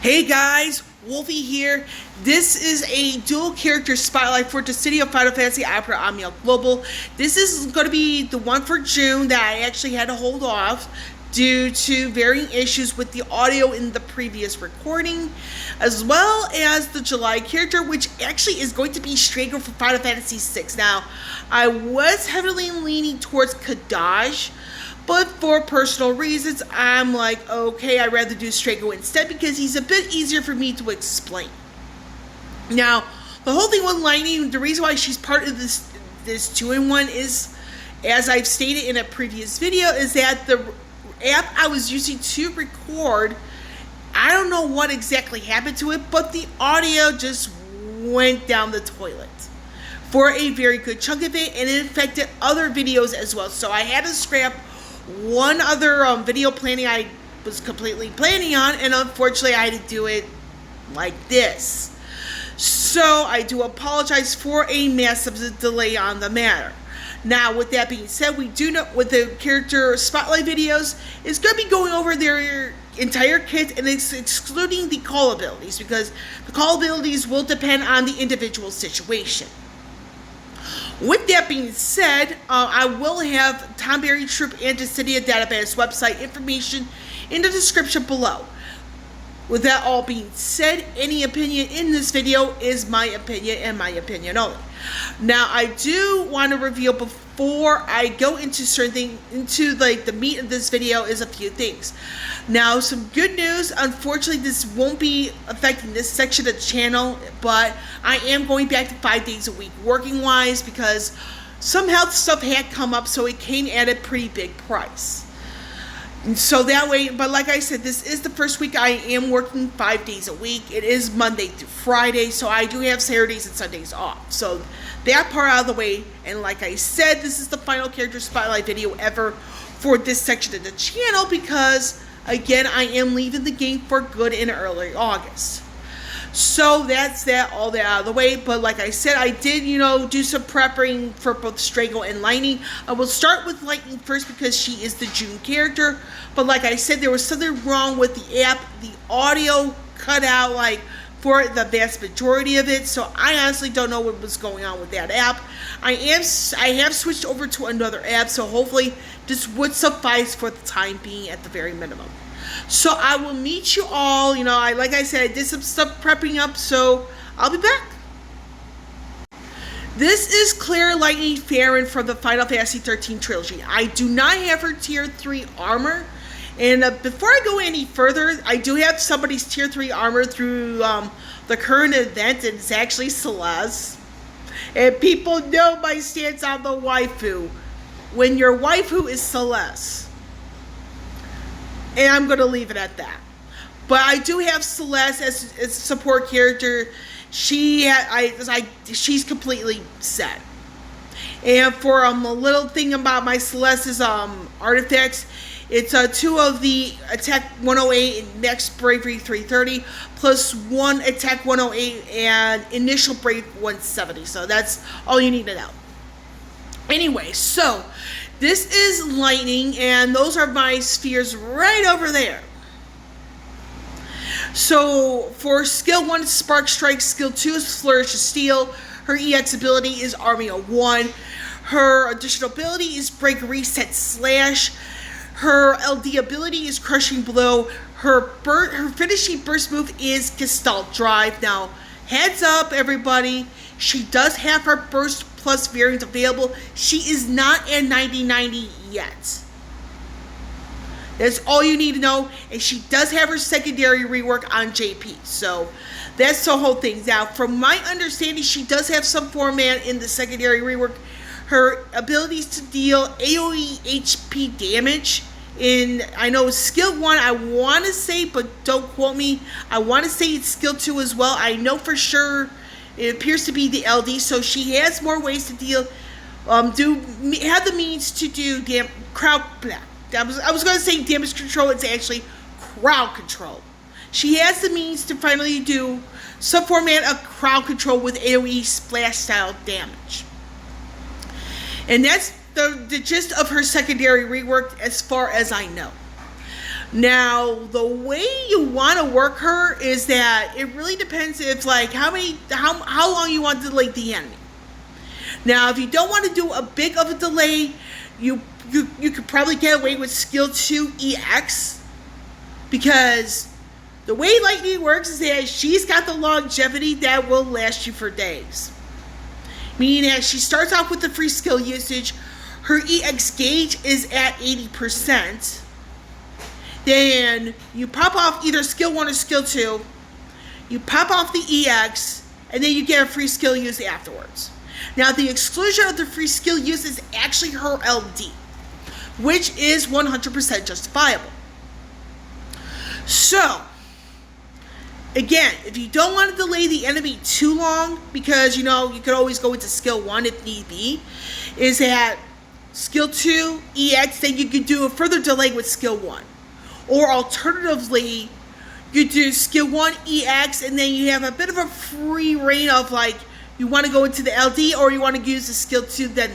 Hey guys, Wolfie here. This is a dual character spotlight for the City of Final Fantasy Opera Amiel Global. This is going to be the one for June that I actually had to hold off due to varying issues with the audio in the previous recording, as well as the July character, which actually is going to be Strago for Final Fantasy VI. Now, I was heavily leaning towards Kadaj, but for personal reasons, I'm like, okay, I'd rather do Strago instead because he's a bit easier for me to explain. Now, the whole thing with Lightning, the reason why she's part of this 2-in-1 is, as I've stated in a previous video, is that the app I was using to record, I don't know what exactly happened to it, but the audio just went down the toilet for a very good chunk of it, and it affected other videos as well. So I had to scrap one other video planning I was completely planning on, and unfortunately I had to do it like this. So I do apologize for a massive delay on the matter. Now, with that being said, we do know with the character spotlight videos, it's going to be going over their entire kit, and it's excluding the call abilities because the call abilities will depend on the individual situation. With that being said, I will have Tonberry Troop and Dissidia Database website information in the description below. With that all being said, any opinion in this video is my opinion and my opinion only. Now, I do want to reveal before I go into certain things, into like the meat of this video, is a few things. Now, some good news. Unfortunately, this won't be affecting this section of the channel, but I am going back to 5 days a week working wise because some health stuff had come up, so it came at a pretty big price. And so that way, but like I said, this is the first week I am working 5 days a week. It is Monday through Friday, so I do have Saturdays and Sundays off. So that part out of the way, and like I said, this is the final character spotlight video ever for this section of the channel because, again, I am leaving the game for good in early August. So that's all that out of the way. But like I said, I did, do some prepping for both Strago and Lightning. I will start with Lightning first because she is the June character. But like I said, there was something wrong with the app. The audio cut out for the vast majority of it. So I honestly don't know what was going on with that app. I have switched over to another app, so hopefully this would suffice for the time being at the very minimum. So I will meet you all. Like I said, I did some stuff prepping up, so I'll be back. This is Claire Lightning Farron from the Final Fantasy XIII Trilogy. I do not have her tier 3 armor. And before I go any further, I do have somebody's tier 3 armor through the current event, and it's actually Celeste. And people know my stance on the waifu. When your waifu is Celeste. And I'm going to leave it at that. But I do have Celeste as a support character. She's completely set. And for a little thing about my Celeste's artifacts, it's 2 of the Attack 108 and Max Bravery 330, plus 1 Attack 108 and Initial Brave 170. So that's all you need to know. Anyway, so this is Lightning, and those are my spheres right over there. So for skill 1, Spark Strike. Skill 2 is Flourish of Steel. Her EX ability is Army of 1. Her additional ability is Break, Reset, Slash. Her LD ability is Crushing Blow. Her finishing burst move is Gestalt Drive. Now, heads up, everybody. She does have her burst plus variant available. She is not at 90/90 yet. That's all you need to know. And she does have her secondary rework on JP. So that's the whole thing. Now, from my understanding, she does have some format in the secondary rework. Her abilities to deal AoE HP damage I know skill 1, I want to say, but don't quote me, I want to say it's skill 2 as well. I know for sure it appears to be the LD, so she has more ways to deal, have the means to do crowd, I was going to say damage control, it's actually crowd control. She has the means to finally do some format of crowd control with AoE splash style damage. And that's the gist of her secondary rework as far as I know. Now, the way you want to work her is that it really depends if like how long you want to delay the enemy. Now, if you don't want to do a big of a delay, you could probably get away with skill 2 EX, because the way lightning works is that she's got the longevity that will last you for days. Meaning that she starts off with the free skill usage, her EX gauge is at 80%. Then you pop off either skill 1 or skill 2, you pop off the EX, and then you get a free skill use afterwards. Now, the exclusion of the free skill use is actually her LD, which is 100% justifiable. So, again, if you don't want to delay the enemy too long, because, you could always go into skill 1 if need be, is that skill 2, EX, then you could do a further delay with skill 1. Or alternatively, you do skill 1, EX, and then you have a bit of a free reign of like, you want to go into the LD or you want to use the skill 2, then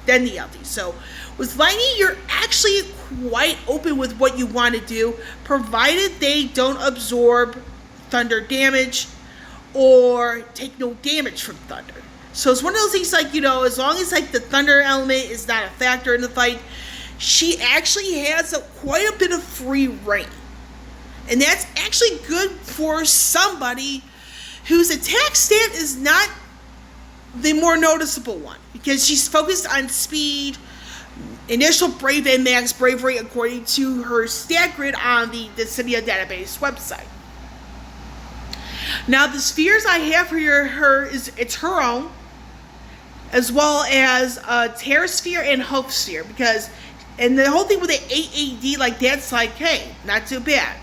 the LD. So with lightning, you're actually quite open with what you want to do, provided they don't absorb thunder damage or take no damage from thunder. So it's one of those things like, as long as like the thunder element is not a factor in the fight, she actually has quite a bit of free reign. And that's actually good for somebody whose attack stat is not the more noticeable one, because she's focused on speed, initial brave, and max bravery according to her stat grid on the sandy.the.tabby website. Now, the spheres I have for it's her own, as well as a Terror Sphere and Hope Sphere, and the whole thing with the AAD, like, that's like, hey, not too bad.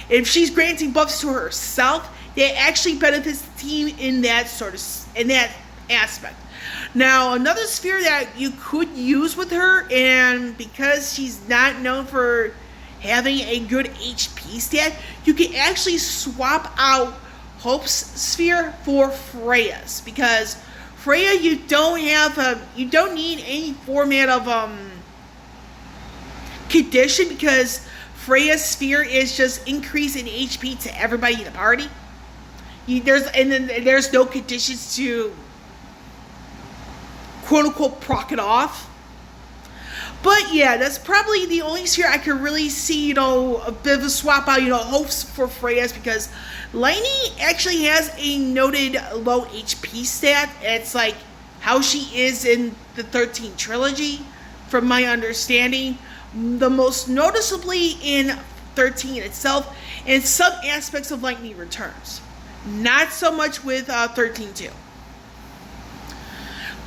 If she's granting buffs to herself, that actually benefits the team in that aspect. Now, another sphere that you could use with her, and because she's not known for having a good HP stat, you can actually swap out Hope's sphere for Freya's, because Freya, you don't need any format of condition, because Freya's sphere is just increase in HP to everybody in the party. There's no conditions to quote unquote proc it off. But yeah, that's probably the only sphere I could really see, a bit of a swap out, hopes for Freya's, because Lightning actually has a noted low HP stat. It's like how she is in the XIII Trilogy, from my understanding. The most noticeably in XIII itself, and some aspects of Lightning Returns. Not so much with XIII 2.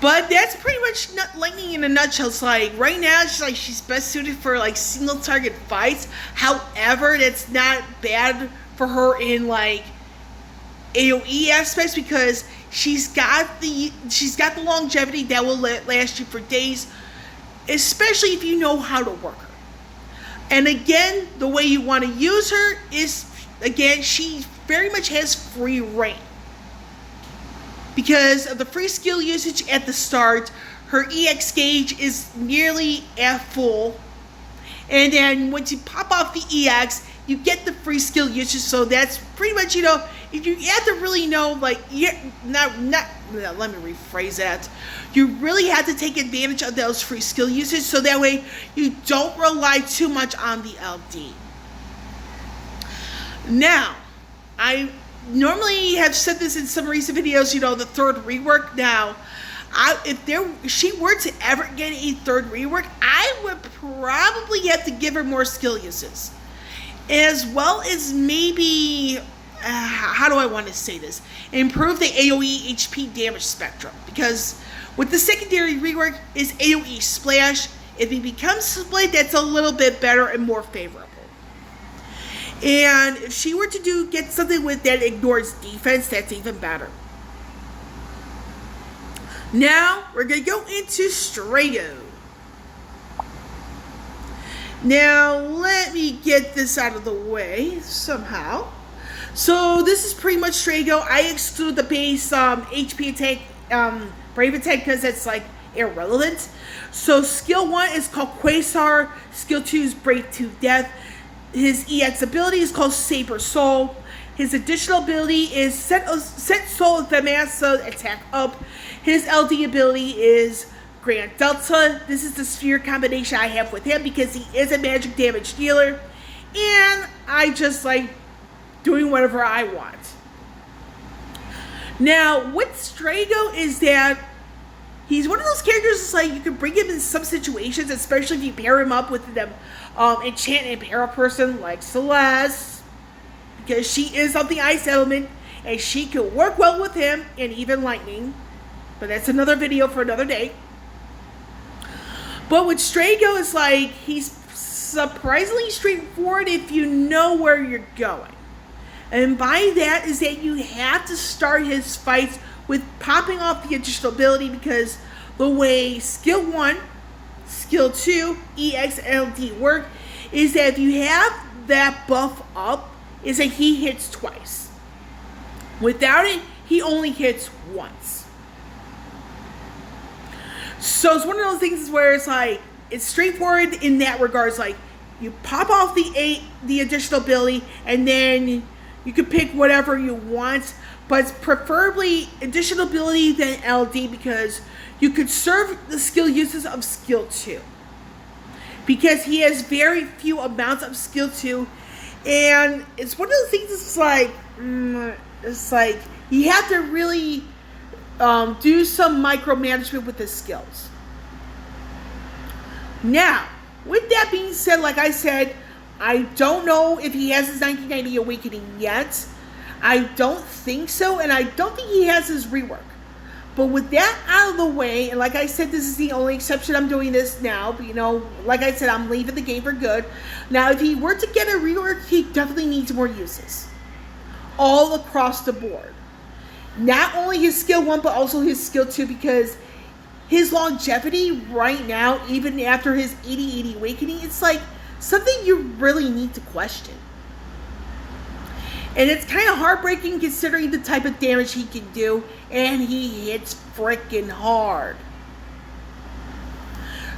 But that's pretty much Lightning in a nutshell. It's like, right now, she's best suited for like single target fights. However, that's not bad for her in like AoE aspects, because she's got the longevity that will last you for days, especially if you know how to work her. And again, the way you want to use her is, again, she very much has free reign. Because of the free skill usage at the start, her EX gauge is nearly at full. And then once you pop off the EX, you get the free skill usage. So that's pretty much, if you have to really know, like, let me rephrase that. You really have to take advantage of those free skill usage, so that way you don't rely too much on the LD. Now, I normally have said this in some recent videos, the third rework. Now, if she were to ever get a third rework, I would probably have to give her more skill uses. As well as maybe, how do I want to say this? Improve the AoE HP damage spectrum. Because with the secondary rework is AoE Splash. If it becomes Split, that's a little bit better and more favorable. And if she were to get something with that ignores defense, that's even better. Now, we're going to go into Strago. Now, let me get this out of the way somehow. So, this is pretty much Strago. I exclude the base HP attack, Brave attack, because it's like irrelevant. So, skill 1 is called Quasar. Skill 2 is Brave to Death. His EX ability is called Saber Soul. His additional ability is set Soul of the Massa attack up. His LD ability is Grand Delta. This is the sphere combination I have with him because he is a magic damage dealer. And I just like doing whatever I want. Now, with Strago is that he's one of those characters that's like you can bring him in some situations, especially if you pair him up with the enchant and para person like Celeste, because she is of the ice element and she can work well with him and even lightning. But that's another video for another day. But with Strago, it's like he's surprisingly straightforward if you know where you're going. And by that is that you have to start his fights with popping off the additional ability, because the way skill 1, skill 2, EXLD work is that if you have that buff up, is that he hits twice. Without it, he only hits once. So it's one of those things where it's like, it's straightforward in that regards. Like, you pop off the additional ability, and then you can pick whatever you want, but it's preferably additional ability than LD, because you could serve the skill uses of skill 2. Because he has very few amounts of skill 2, and it's one of those things it's like you have to really do some micromanagement with his skills. Now, with that being said, like I said, I don't know if he has his 1990 Awakening yet. I don't think so, and I don't think he has his rework. But with that out of the way, and like I said, this is the only exception I'm doing this now. But, you know, like I said, I'm leaving the game for good. Now, if he were to get a rework, he definitely needs more uses. All across the board. Not only his skill 1, but also his skill 2, because his longevity right now, even after his 80 Awakening, it's like something you really need to question. And it's kind of heartbreaking considering the type of damage he can do, and he hits freaking hard.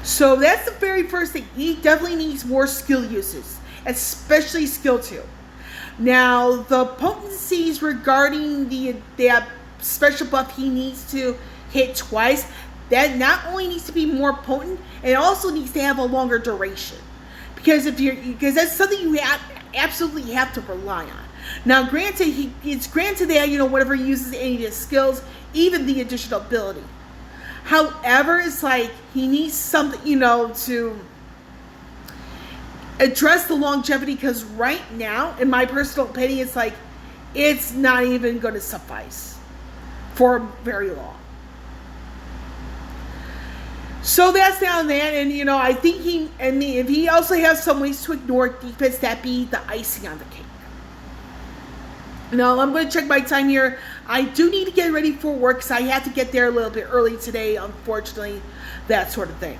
So that's the very first thing. He definitely needs more skill uses, especially skill 2. Now, the potencies regarding that special buff he needs to hit twice, that not only needs to be more potent, it also needs to have a longer duration. Because that's something you absolutely have to rely on. Now, granted, it's granted that, you know, whatever he uses any of his skills, even the additional ability. However, it's like he needs something, you know, to address the longevity, because right now, in my personal opinion, it's like it's not even going to suffice for very long. So that's down there, and you know, I think if he also has some ways to ignore defense, that be the icing on the cake. Now, I'm going to check my time here. I do need to get ready for work, because I have to get there a little bit early today, unfortunately, that sort of thing.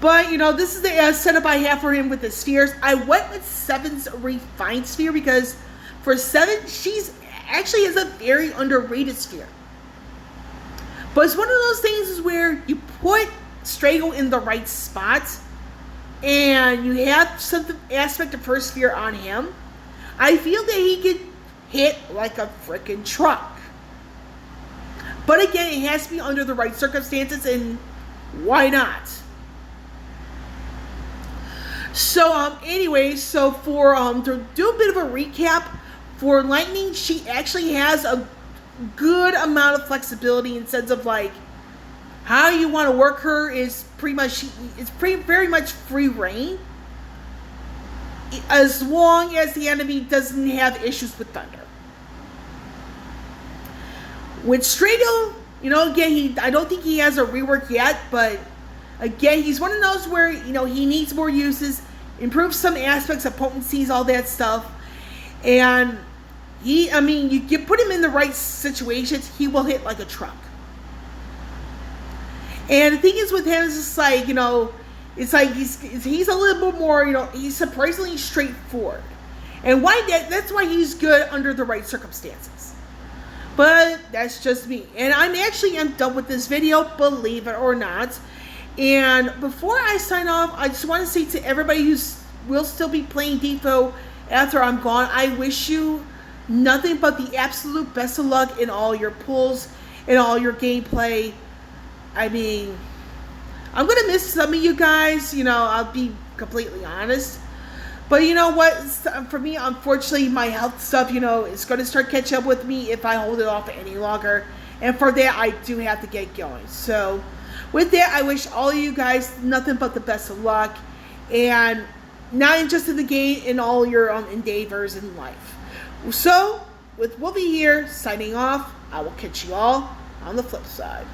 But, you know, this is the setup I have for him with the spheres. I went with 7's refined sphere, because for 7, she's actually is a very underrated sphere. But it's one of those things is where you put Strago in the right spot, and you have some aspect of first sphere on him. I feel that he could hit like a freaking truck. But again, it has to be under the right circumstances, and why not? So anyway, so for to do a bit of a recap, for Lightning, she actually has a good amount of flexibility in sense of like how you want to work her is pretty much very much free reign, as long as the enemy doesn't have issues with thunder. With Strago, you know, again, I don't think he has a rework yet, but again, he's one of those where, you know, he needs more uses, improve some aspects of potencies, all that stuff. And you put him in the right situations, he will hit like a truck. And the thing is with him, is just like, you know, it's like he's a little bit more, you know, he's surprisingly straightforward. And that's why he's good under the right circumstances. But that's just me. And I'm done with this video, believe it or not. And before I sign off, I just want to say to everybody who's will still be playing DFFOO after I'm gone. I wish you nothing but the absolute best of luck in all your pulls and all your gameplay. I mean, I'm going to miss some of you guys, I'll be completely honest. But you know what? For me, unfortunately, my health stuff, is going to start catching up with me if I hold it off any longer. And for that, I do have to get going. So, with that, I wish all of you guys nothing but the best of luck. And not just in the game, in all your endeavors in life. So, with Wolvie here, signing off, I will catch you all on the flip side.